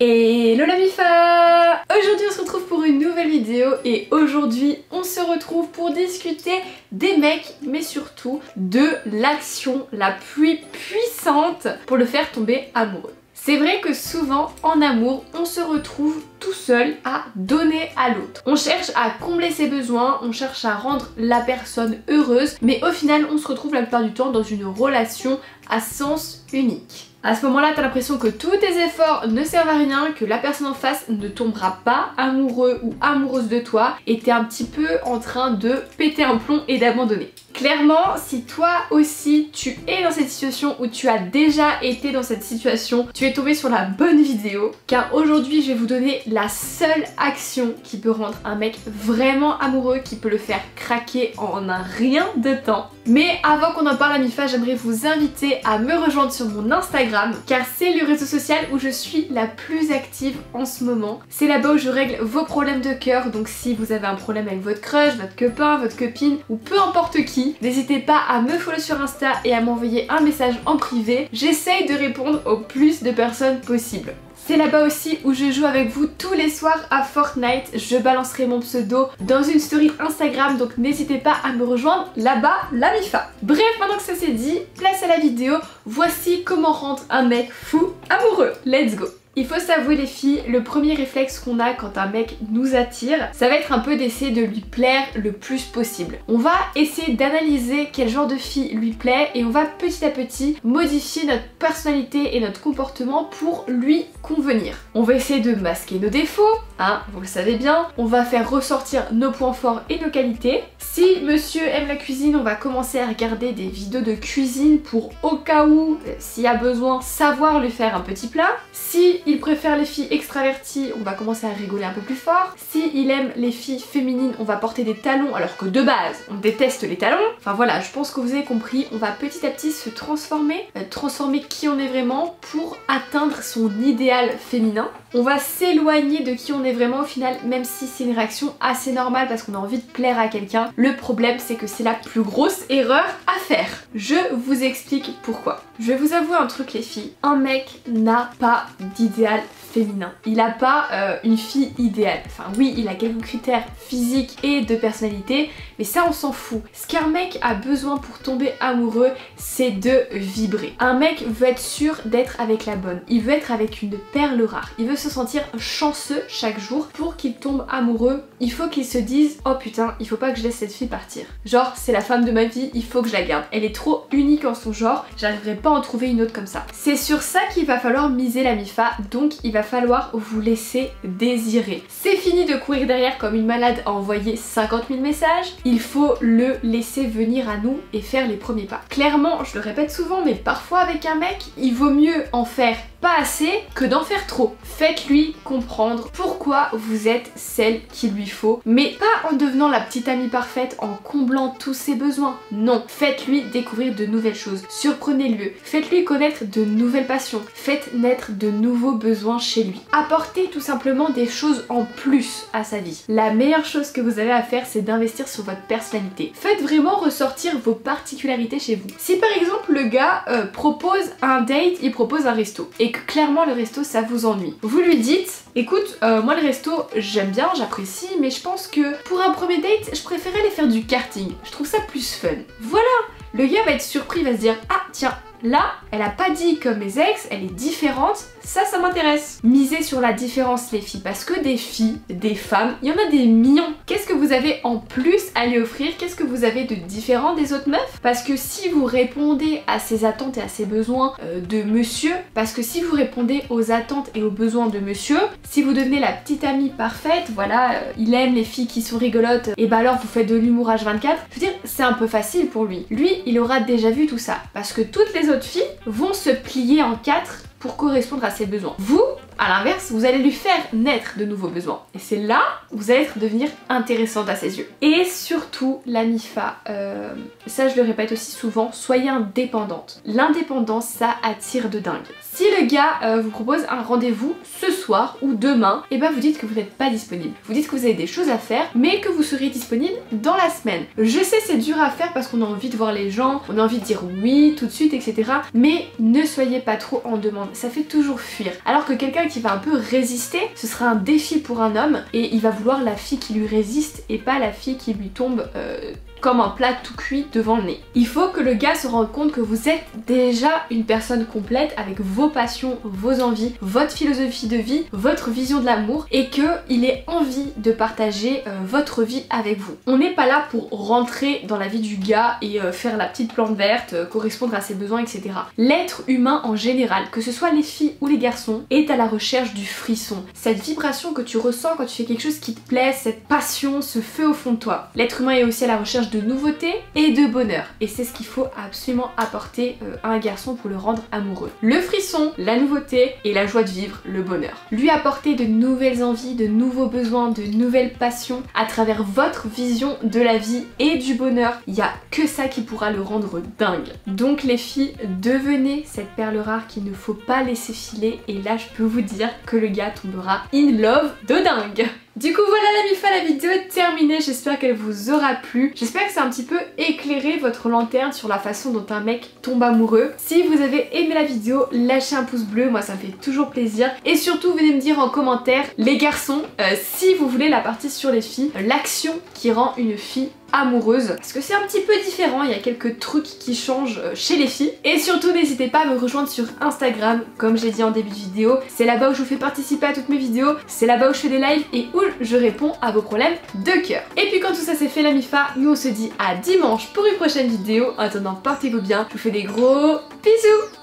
Hello la MIFA! Aujourd'hui on se retrouve pour une nouvelle vidéo et aujourd'hui on se retrouve pour discuter des mecs mais surtout de l'action la plus puissante pour le faire tomber amoureux. C'est vrai que souvent en amour on se retrouve tout seul à donner à l'autre. On cherche à combler ses besoins, on cherche à rendre la personne heureuse, mais au final on se retrouve la plupart du temps dans une relation à sens unique. À ce moment-là, t'as l'impression que tous tes efforts ne servent à rien, que la personne en face ne tombera pas amoureux ou amoureuse de toi et t'es un petit peu en train de péter un plomb et d'abandonner. Clairement, si toi aussi tu es dans cette situation ou tu as déjà été dans cette situation, tu es tombé sur la bonne vidéo car aujourd'hui je vais vous donner la seule action qui peut rendre un mec vraiment amoureux, qui peut le faire craquer en un rien de temps. Mais avant qu'on en parle à MIFA, j'aimerais vous inviter à me rejoindre sur mon Instagram car c'est le réseau social où je suis la plus active en ce moment. C'est là-bas où je règle vos problèmes de cœur, donc si vous avez un problème avec votre crush, votre copain, votre copine ou peu importe qui, n'hésitez pas à me follow sur Insta et à m'envoyer un message en privé. J'essaye de répondre au plus de personnes possible. C'est là-bas aussi où je joue avec vous tous les soirs à Fortnite. Je balancerai mon pseudo dans une story Instagram, donc n'hésitez pas à me rejoindre là-bas, la MIFA. Bref, maintenant que ça c'est dit, place à la vidéo. Voici comment rendre un mec fou amoureux. Let's go! Il faut s'avouer les filles, le premier réflexe qu'on a quand un mec nous attire, ça va être un peu d'essayer de lui plaire le plus possible. On va essayer d'analyser quel genre de fille lui plaît et on va petit à petit modifier notre personnalité et notre comportement pour lui convenir. On va essayer de masquer nos défauts, hein, vous le savez bien. On va faire ressortir nos points forts et nos qualités. Si monsieur aime la cuisine, on va commencer à regarder des vidéos de cuisine pour au cas où, s'il y a besoin, savoir lui faire un petit plat. Si il préfère les filles extraverties, on va commencer à rigoler un peu plus fort. Si il aime les filles féminines, on va porter des talons alors que de base, on déteste les talons. Enfin voilà, je pense que vous avez compris, on va petit à petit se transformer, transformer qui on est vraiment pour atteindre son idéal féminin. On va s'éloigner de qui on est vraiment au final, même si c'est une réaction assez normale parce qu'on a envie de plaire à quelqu'un. Le problème, c'est que c'est la plus grosse erreur à faire. Je vous explique pourquoi. Je vais vous avouer un truc les filles, un mec n'a pas d'idéal féminin. Il a pas une fille idéale. Enfin oui, il a quelques critères physiques et de personnalité, mais ça on s'en fout. Ce qu'un mec a besoin pour tomber amoureux, c'est de vibrer. Un mec veut être sûr d'être avec la bonne. Il veut être avec une perle rare. Il veut se sentir chanceux chaque jour. Pour qu'il tombe amoureux, il faut qu'il se dise « Oh putain, il faut pas que je laisse cette fille partir. Genre, c'est la femme de ma vie, il faut que je la garde. Elle est trop unique en son genre, j'arriverai pas à en trouver une autre comme ça. » C'est sur ça qu'il va falloir miser la MIFA, donc il va falloir vous laisser désirer. C'est fini de courir derrière comme une malade à envoyer 50 000 messages, il faut le laisser venir à nous et faire les premiers pas. Clairement, je le répète souvent, mais parfois avec un mec, il vaut mieux en faire pas assez que d'en faire trop. Faites-lui comprendre pourquoi vous êtes celle qu'il lui faut, mais pas en devenant la petite amie parfaite, en comblant tous ses besoins. Non, faites-lui découvrir de nouvelles choses, surprenez-le, faites-lui connaître de nouvelles passions, faites naître de nouveaux besoins chez lui. Apportez tout simplement des choses en plus à sa vie. La meilleure chose que vous avez à faire, c'est d'investir sur votre personnalité. Faites vraiment ressortir vos particularités chez vous. Si par exemple le gars propose un date, il propose un resto, et que clairement le resto ça vous ennuie, vous lui dites écoute, moi le resto j'aime bien, j'apprécie, mais je pense que pour un premier date je préférais aller faire du karting, je trouve ça plus fun. Voilà, le gars va être surpris, il va se dire ah tiens, là, elle a pas dit comme mes ex, elle est différente, ça m'intéresse. Misez sur la différence les filles, parce que des filles, des femmes, il y en a des millions. Qu'est-ce que vous avez en plus à lui offrir? Qu'est-ce que vous avez de différent des autres meufs? Parce que si vous répondez à ses attentes et à ses besoins de monsieur, parce que si vous répondez aux attentes et aux besoins de monsieur, si vous devenez la petite amie parfaite, voilà, il aime les filles qui sont rigolotes, et bah alors vous faites de l'humour H24, je veux dire, c'est un peu facile pour lui. Lui, il aura déjà vu tout ça, parce que toutes les autres filles vont se plier en quatre pour correspondre à ses besoins. Vous, à l'inverse, vous allez lui faire naître de nouveaux besoins. Et c'est là où vous allez devenir intéressante à ses yeux. Et surtout, la MIFA, ça je le répète aussi souvent, soyez indépendante. L'indépendance, ça attire de dingue. Si le gars vous propose un rendez-vous ce soir, soir ou demain, et ben vous dites que vous n'êtes pas disponible. Vous dites que vous avez des choses à faire, mais que vous serez disponible dans la semaine. Je sais, c'est dur à faire parce qu'on a envie de voir les gens, on a envie de dire oui tout de suite, etc. Mais ne soyez pas trop en demande, ça fait toujours fuir. Alors que quelqu'un qui va un peu résister, ce sera un défi pour un homme et il va vouloir la fille qui lui résiste et pas la fille qui lui tombe comme un plat tout cuit devant le nez. Il faut que le gars se rende compte que vous êtes déjà une personne complète avec vos passions, vos envies, votre philosophie de vie, votre vision de l'amour et qu'il ait envie de partager votre vie avec vous. On n'est pas là pour rentrer dans la vie du gars et faire la petite plante verte, correspondre à ses besoins, etc. L'être humain en général, que ce soit les filles ou les garçons, est à la recherche du frisson. Cette vibration que tu ressens quand tu fais quelque chose qui te plaît, cette passion, ce feu au fond de toi. L'être humain est aussi à la recherche de nouveauté et de bonheur. Et c'est ce qu'il faut absolument apporter à un garçon pour le rendre amoureux. Le frisson, la nouveauté et la joie de vivre, le bonheur. Lui apporter de nouvelles envies, de nouveaux besoins, de nouvelles passions à travers votre vision de la vie et du bonheur. Il n'y a que ça qui pourra le rendre dingue. Donc les filles, devenez cette perle rare qu'il ne faut pas laisser filer et là je peux vous dire que le gars tombera in love de dingue. Du coup voilà la MIFA, la vidéo est terminée, j'espère qu'elle vous aura plu. J'espère que ça a un petit peu éclairé votre lanterne sur la façon dont un mec tombe amoureux. Si vous avez aimé la vidéo, lâchez un pouce bleu, moi ça me fait toujours plaisir. Et surtout venez me dire en commentaire, les garçons, si vous voulez la partie sur les filles, l'action qui rend une fille amoureuse, parce que c'est un petit peu différent, il y a quelques trucs qui changent chez les filles. Et surtout n'hésitez pas à me rejoindre sur Instagram, comme j'ai dit en début de vidéo, c'est là-bas où je vous fais participer à toutes mes vidéos, c'est là-bas où je fais des lives et où je réponds à vos problèmes de cœur. Et puis quand tout ça c'est fait la MIFA, nous on se dit à dimanche pour une prochaine vidéo. En attendant, portez-vous bien, je vous fais des gros bisous.